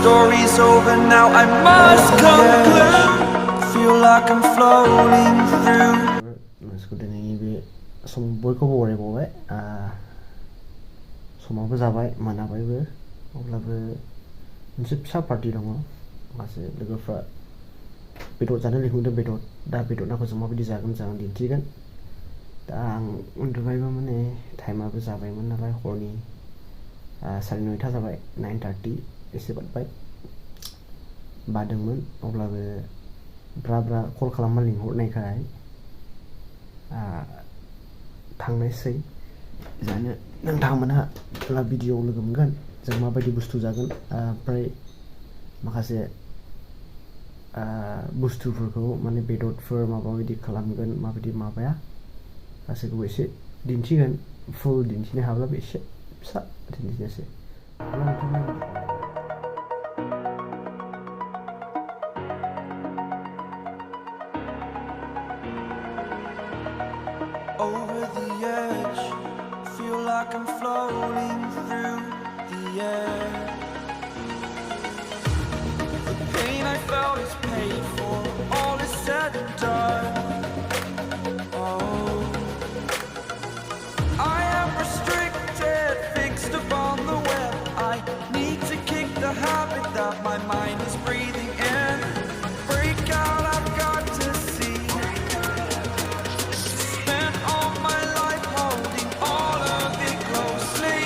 story's over now, I must conclude. Feel like I'm floating through. Some boy ko bore boy. समाबो जाबाय मोनाबायबो अब्लाबो मोनसे फिसा party दङ माखासे लोगोफ्रा बेदर जानो लिंहरदों बेदर दा बेदर नाखौ जों माबायदि जागोन जों दिन्थिगोन दा आं उन्दुबायबो माने टाइमाबो जाबायमोन नालाय हरनि 9:30 जाबाय 9:30 एसे बारबाय बादोंमोन अब्लाबो ब्रा कल खालामना लिंहरनायखाय थांनायसै जानो नोंथांमोनहा ला भिडिअ लोगो मोनगोन जों माबायदि बुस्थु जागोन ओमफ्राय माखासे बुस्थुफोरखौ माने बेदरफोर माबायदि खालामगोन माबायदि माबाया गासैखौबो एसे दिन्थिगोन फुल दिन्थिनो हाब्लाबो एसे फिसा दिन्थिनोसै Over the edge, feel like I'm floating through the air. The pain I felt is paid for, all is said and done. Oh, I am restricted, fixed upon the web. I need to kick the habit that my mind is breathing in. Break out, I've got to see. Spent all my life holding all of it closely.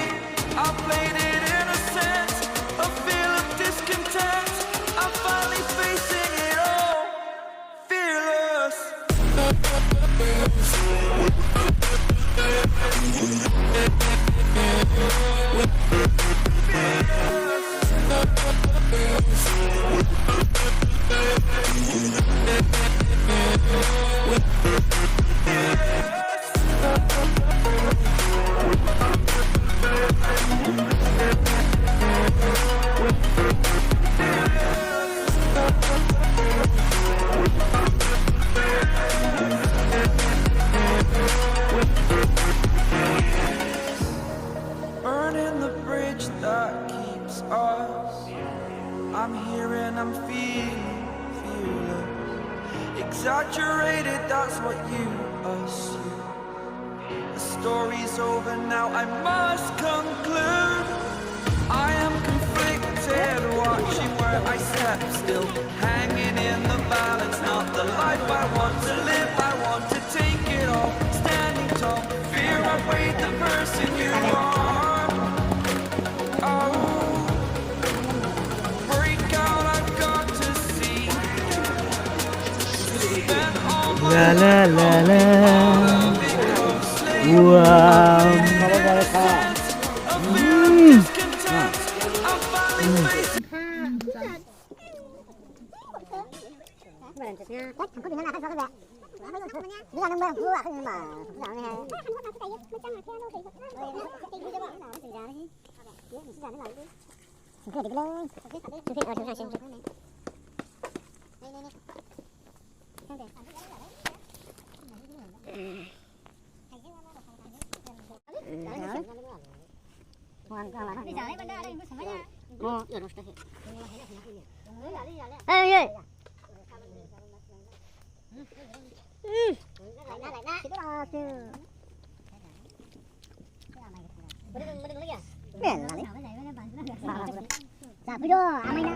I played it innocent, a feel of discontent. I'm finally facing it all, fearless. Burning the bridge that keeps us. I'm here and I'm feeling fearless. Exaggerated, that's what you assume. The story's over now, I must conclude. I am conflicted, watching where I step still, hanging in the balance. Not the life I want to live, I want to take it all. Standing tall, fear I weighed the person you are. Oh, break out, I've got to see. Spent all my la la la la closely. wow Discontent, I'm finally facing. Dạ, bidor, amay na.